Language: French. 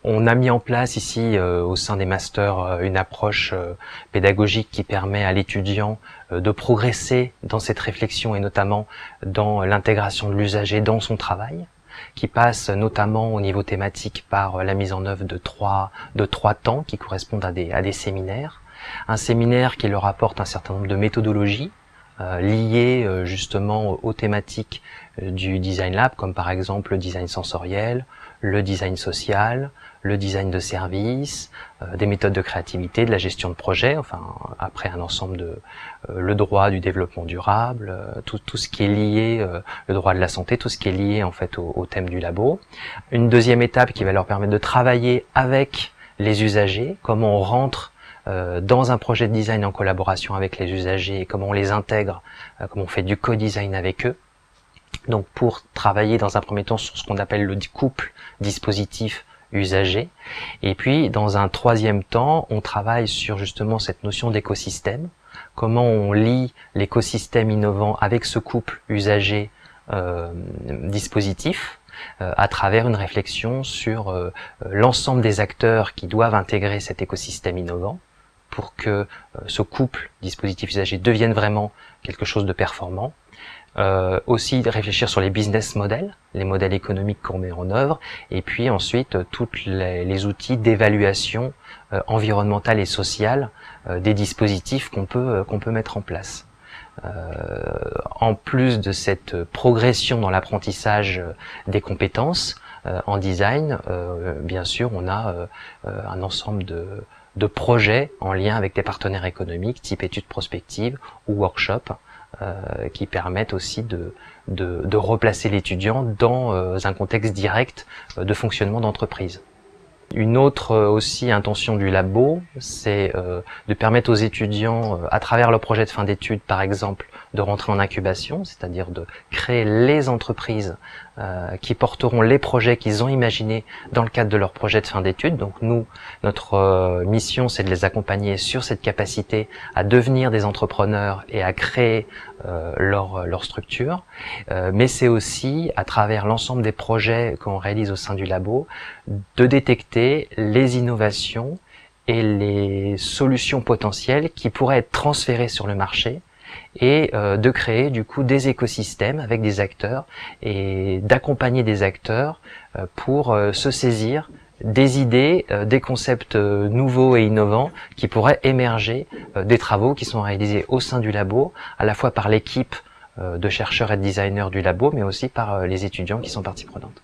On a mis en place ici au sein des masters une approche pédagogique qui permet à l'étudiant de progresser dans cette réflexion et notamment dans l'intégration de l'usager dans son travail, qui passe notamment au niveau thématique par la mise en œuvre de trois temps qui correspondent à des séminaires. Un séminaire qui leur apporte un certain nombre de méthodologies liées justement aux thématiques du Design Lab, comme par exemple le design sensoriel, le design social, le design de service, des méthodes de créativité, de la gestion de projet, enfin après un ensemble de le droit du développement durable, tout ce qui est lié, le droit de la santé, tout ce qui est lié en fait au thème du labo. Une deuxième étape qui va leur permettre de travailler avec les usagers, comment on rentre dans un projet de design en collaboration avec les usagers et comment on les intègre, comment on fait du co-design avec eux. Donc pour travailler dans un premier temps sur ce qu'on appelle le couple dispositif usager. Et puis dans un troisième temps, on travaille sur justement cette notion d'écosystème. Comment on lie l'écosystème innovant avec ce couple usager dispositif à travers une réflexion sur l'ensemble des acteurs qui doivent intégrer cet écosystème innovant pour que ce couple dispositif usager devienne vraiment quelque chose de performant. Aussi de réfléchir sur les business models, les modèles économiques qu'on met en œuvre, et puis ensuite tous les outils d'évaluation environnementale et sociale des dispositifs qu'on peut mettre en place. En plus de cette progression dans l'apprentissage des compétences en design, bien sûr, on a un ensemble de projets en lien avec des partenaires économiques, type études prospectives ou workshops, qui permettent aussi de replacer l'étudiant dans un contexte direct de fonctionnement d'entreprise. Une autre aussi intention du labo, c'est de permettre aux étudiants, à travers leur projet de fin d'études par exemple, de rentrer en incubation, c'est-à-dire de créer les entreprises qui porteront les projets qu'ils ont imaginés dans le cadre de leur projet de fin d'études. Donc nous, notre mission, c'est de les accompagner sur cette capacité à devenir des entrepreneurs et à créer leur structure. Mais c'est aussi, à travers l'ensemble des projets qu'on réalise au sein du labo, de détecter les innovations et les solutions potentielles qui pourraient être transférées sur le marché et de créer du coup des écosystèmes avec des acteurs et d'accompagner des acteurs pour se saisir des idées, des concepts nouveaux et innovants qui pourraient émerger des travaux qui sont réalisés au sein du labo, à la fois par l'équipe de chercheurs et de designers du labo, mais aussi par les étudiants qui sont partie prenante.